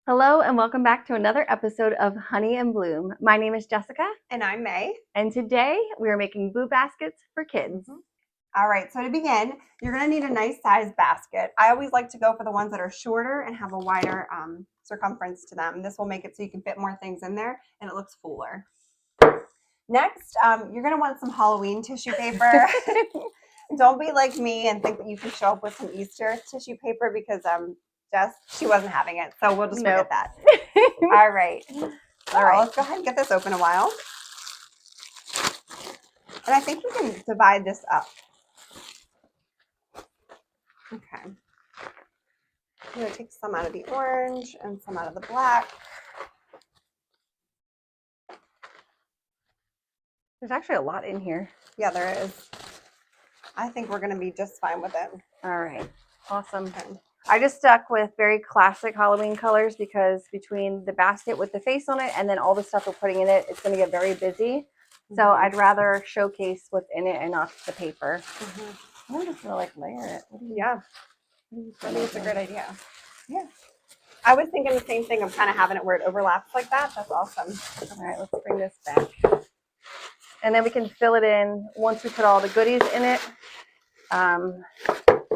Hello and welcome back to another episode of Honey and Bloom. My name is Jessica. And I'm May. And today we are making boo baskets for kids. All right, so to begin, you're going to need a nice size basket. I always like to go for the ones that are shorter and have a wider circumference to them. This will make it so you can fit more things in there and it looks fuller. Next, you're going to want some Halloween tissue paper. Don't be like me and think that you can show up with some Easter tissue paper because she wasn't having it. So we'll just forget that. All right. All right. Let's go ahead and get this open a while. And I think we can divide this up. Okay. I'm going to take some out of the orange and some out of the black. There's actually a lot in here. Yeah, there is. I think we're going to be just fine with it. All right. Awesome. Okay. I just stuck with very classic Halloween colors because between the basket with the face on it and then all the stuff we're putting in it, it's going to get very busy. So I'd rather showcase what's in it and not the paper. I'm just going to layer it. I think it's a great idea. Yeah. I was thinking the same thing of kind of having it where it overlaps like that. That's awesome. All right, let's bring this back. And then we can fill it in once we put all the goodies in it.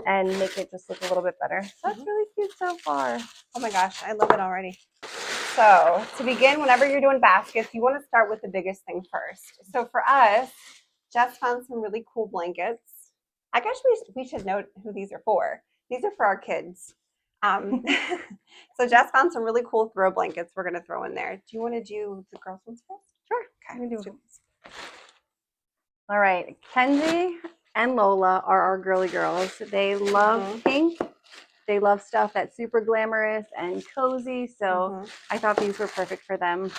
And make it just look a little bit better. That's really cute so far. Oh my gosh, I love it already. So to begin, whenever you're doing baskets, you want to start with the biggest thing first. So for us, Jess found some really cool blankets. I guess we should note who these are for. These are for our kids. So Jess found some really cool throw blankets we're going to throw in there. Do you want to do the girls' ones first? Sure. Okay. Let's do it. All right. Kenzie and Lola are our girly girls. They love pink. They love stuff that's super glamorous and cozy. So I thought these were perfect for them.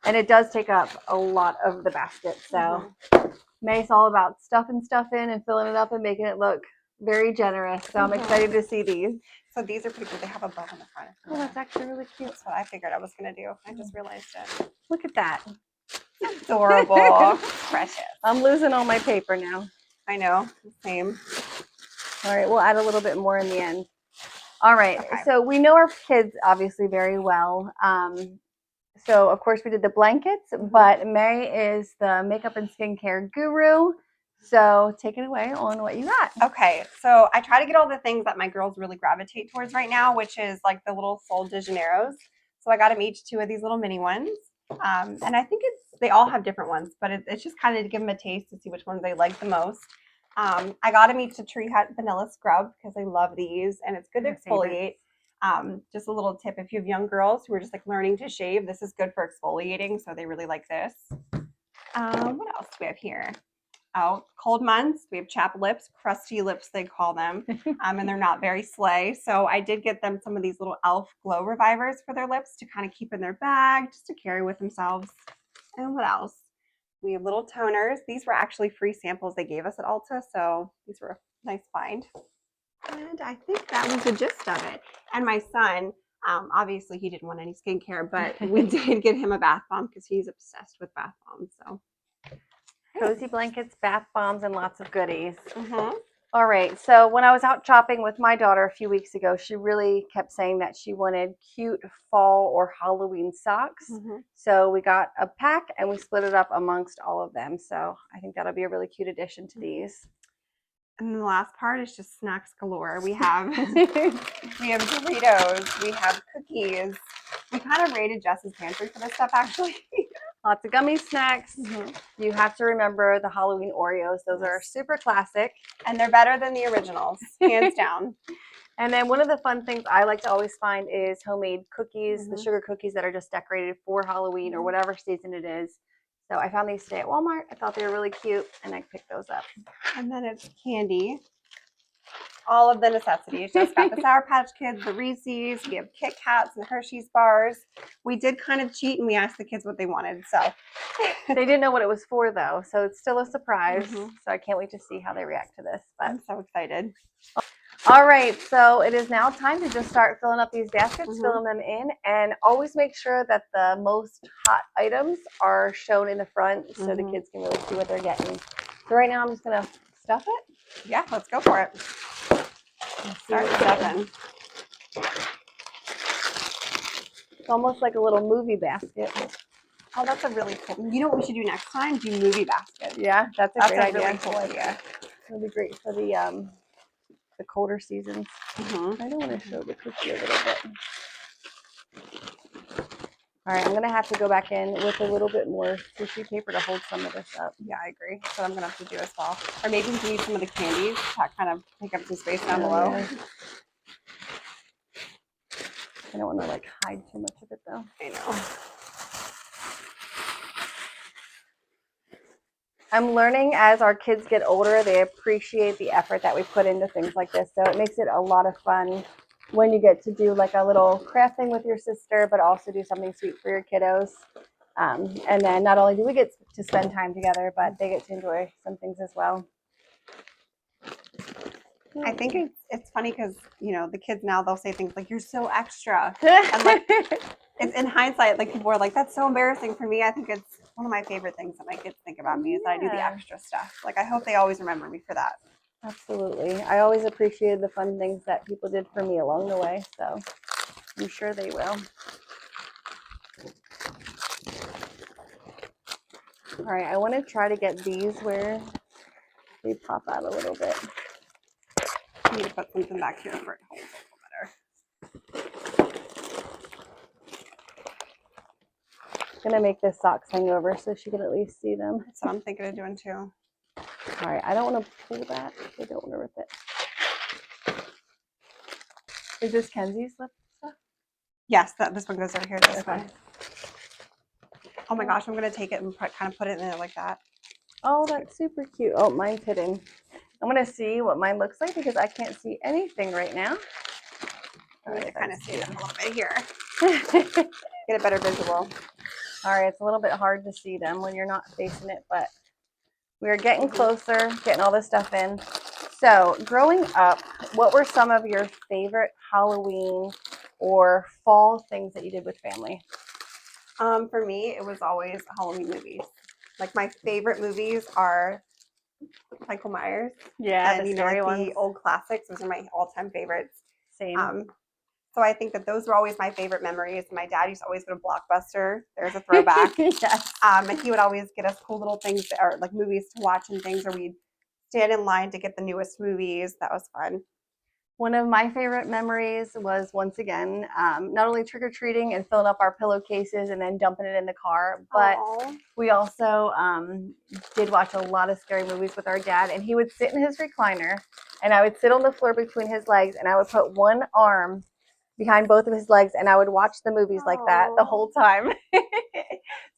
And it does take up a lot of the basket. So May's all about stuffing stuff in and filling it up and making it look very generous. So I'm excited to see these. So these are pretty cool. They have a bow on the front. Oh, that's actually really cute. That's what I figured I was going to do. I just realized it. Look at that. Adorable. Precious. I'm losing all my paper now. I know. Same. All right. We'll add a little bit more in the end. All right. Okay. So we know our kids obviously very well. So of course we did the blankets, but May is the makeup and skincare guru. So take it away on what you got. Okay, so I try to get all the things that my girls really gravitate towards right now, which is like the little Sol de Janeiros. So I got them each 2 of these little mini ones. And I think they all have different ones, but it's just kind of to give them a taste to see which ones they like the most. I got them each a Tree Hut Vanilla Scrub because I love these and it's good to exfoliate. Just a little tip, if you have young girls who are just like learning to shave, this is good for exfoliating, so they really like this. What else do we have here? Oh, cold months, we have chapped lips, crusty lips they call them, and they're not very slay. So I did get them some of these little e.l.f. glow revivers for their lips to kind of keep in their bag, just to carry with themselves. And what else? We have little toners. These were actually free samples they gave us at Ulta, so these were a nice find. And I think that was the gist of it. And my son, obviously he didn't want any skincare, but we did get him a bath bomb because he's obsessed with bath bombs. So cozy blankets, bath bombs, and lots of goodies. All right. So when I was out shopping with my daughter a few weeks ago, she really kept saying that she wanted cute fall or Halloween socks. So we got a pack and we split it up amongst all of them. So I think that'll be a really cute addition to these. And the last part is just snacks galore. We have Doritos, we have cookies. We kind of raided Jess's pantry for this stuff actually. Lots of gummy snacks. You have to remember the Halloween Oreos. Those are super classic. And they're better than the originals, hands down. And then one of the fun things I like to always find is homemade cookies, the sugar cookies that are just decorated for Halloween or whatever season it is. So I found these today at Walmart. I thought they were really cute, and I picked those up. And then it's candy. All of the necessities. Just got the Sour Patch Kids, the Reese's. We have Kit Kats and Hershey's bars. We did kind of cheat, and we asked the kids what they wanted. So they didn't know what it was for, though. So it's still a surprise. So I can't wait to see how they react to this. But I'm so excited. All right, so it is now time to just start filling up these baskets, filling them in, and always make sure that the most hot items are shown in the front so the kids can really see what they're getting. So right now I'm just going to stuff it. Yeah, let's go for it. Let's start stuffing. almost like a little movie basket. Oh, that's a really cool. You know what we should do next time? Do movie baskets. Yeah, that's a That's great a idea. really cool idea. It'll be great for the colder seasons. Mm-hmm. I don't want to show the cookie a little bit. All right, I'm gonna have to go back in with a little bit more tissue paper to hold some of this up. Yeah, I agree. That's what I'm gonna have to do as well. Or maybe we can use some of the candies that kind of take up some space down below. Yeah. I don't want to like hide too much of it though. I know. I'm learning as our kids get older, they appreciate the effort that we put into things like this. So it makes it a lot of fun when you get to do like a little craft thing with your sister, but also do something sweet for your kiddos. And then not only do we get to spend time together, but they get to enjoy some things as well. I think it's funny because, you know, the kids now, they'll say things like, you're so extra. And like, it's in hindsight, like people are like, that's so embarrassing for me. I think it's one of my favorite things that my kids think about me is that I do the Yeah. extra stuff. Like, I hope they always remember me for that. Absolutely. I always appreciated the fun things that people did for me along the way. So I'm sure they will. All right, I want to try to get these where they pop out a little bit. I need to put something back here for it to hold a little better. I'm gonna make this socks hang over so she can at least see them. That's what I'm thinking of doing too. All right, I don't want to pull that. I don't want to rip it. Is this Kenzie's lip stuff? Yes, this one goes over here. This Okay. one. Oh my gosh, I'm gonna take it and kind of put it in there like that. Oh, that's super cute. Oh, mine's hidden. I'm gonna see what mine looks like because I can't see anything right now. I need to kind of see it a little bit here. Get Get a better visual. All right, it's a little bit hard to see them when you're not facing it, but we're getting closer, getting all this stuff in. So, growing up, what were some of your favorite Halloween or fall things that you did with family? For me, it was always Halloween movies. Like my favorite movies are Michael Myers. Yeah, And the you know, scary like ones. the old classics. Those are my all-time favorites. Same. So I think that those were always my favorite memories. My dad used to always go to Blockbuster. There's a throwback. Yes. And he would always get us cool little things that are like movies to watch and things, or we'd stand in line to get the newest movies. That was fun. One of my favorite memories was once again, not only trick-or-treating and filling up our pillowcases and then dumping it in the car, but Aww. we also did watch a lot of scary movies with our dad, and he would sit in his recliner and I would sit on the floor between his legs and I would put one arm behind both of his legs and I would watch the movies like that the whole time.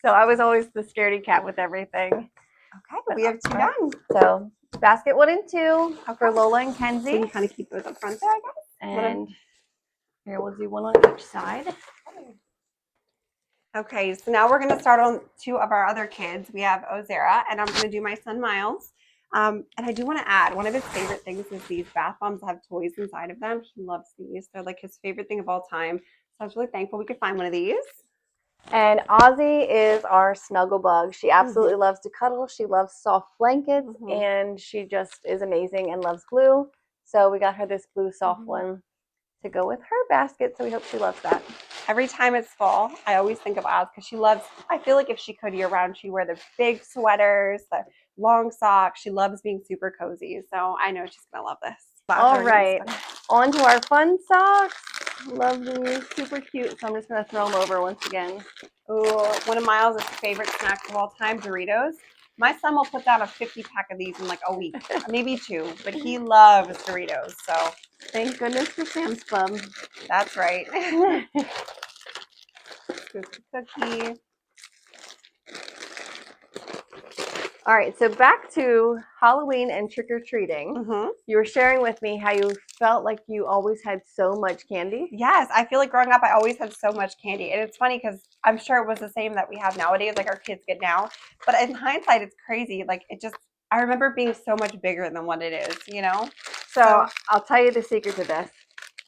So I was always the scaredy cat with everything. Okay, we have two done. So basket 1 and 2 for Lola and Kenzie. So you kind of keep those up front there, I guess. And here we'll do one on each side. Okay, so now we're going to start on 2 of our other kids. We have Ozera, and I'm going to do my son Miles. And I do want to add, one of his favorite things is these bath bombs that have toys inside of them. He loves these. They're like his favorite thing of all time. So I was really thankful we could find one of these. And Ozzy is our snuggle bug. She absolutely loves to cuddle. She loves soft blankets, and she just is amazing and loves glue. So we got her this blue soft one to go with her basket. So we hope she loves that. Every time it's fall, I always think of Oz because she loves, I feel like if she could year round, she'd wear the big sweaters, the long socks. She loves being super cozy. So I know she's going to love this. All right, on to our fun socks. Love these, super cute. So I'm just gonna throw them over once again. Ooh, one of Miles' favorite snacks of all time, Doritos. My son will put down a 50-pack of these in like a week, maybe 2, but he loves Doritos. So thank goodness for Sam's Club. That's right. Cookie. All right, so back to Halloween and trick-or-treating. You were sharing with me how you felt like you always had so much candy. Yes, I feel like growing up, I always had so much candy. And it's funny because I'm sure it was the same that we have nowadays, like our kids get now. But in hindsight, it's crazy. Like I remember being so much bigger than what it is, you know? So I'll tell you the secret to this.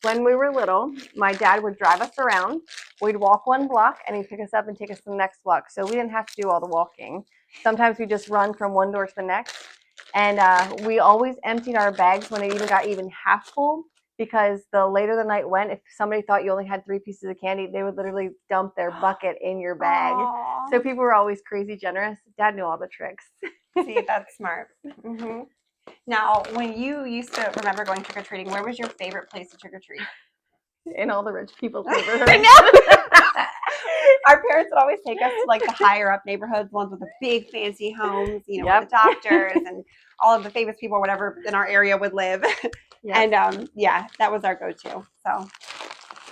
When we were little, my dad would drive us around. We'd walk 1 block and he'd pick us up and take us to the next block. So we didn't have to do all the walking. Sometimes we just run from one door to the next. And we always emptied our bags when it even got half full because the later the night went, if somebody thought you only had 3 pieces of candy, they would literally dump their bucket in your bag. Aw. So people were always crazy generous. Dad knew all the tricks. See, that's smart. Now, when you used to remember going trick or treating, where was your favorite place to trick or treat? In all the rich people's neighborhoods. I know. Our parents would always take us to like the higher up neighborhoods, ones with the big fancy homes, you know, where the doctors and all of the famous people, whatever, in our area would live. And yeah, that was our go-to. So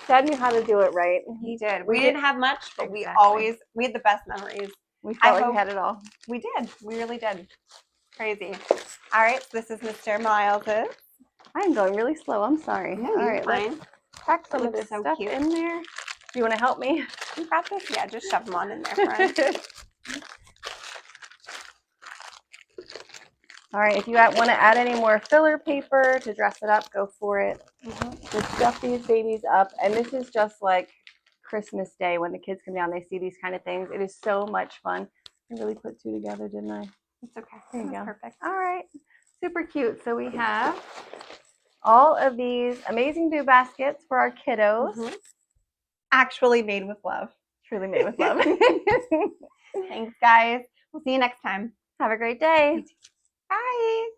Dad knew how to do it right. he did. We didn't have much, but we had the best memories. We felt like we had it all. We did. We really did. Crazy. All right, so this is Mr. Miles's. I'm going really slow. I'm sorry. No, all you're right, fine. let's pack some of this stuff in there. Do you want to help me? You got this? Yeah, just shove them on in there, friend. All right, if you want to add any more filler paper to dress it up, go for it. Just stuff these babies up. And this is just like Christmas Day when the kids come down, they see these kind of things. It is so much fun. I really put 2 together, didn't I? It's okay. There you go. Perfect. All right, super cute. So we have all of these amazing boo baskets for our kiddos. Actually made with love. Truly made with love. Thanks, guys. We'll see you next time. Have a great day. Bye.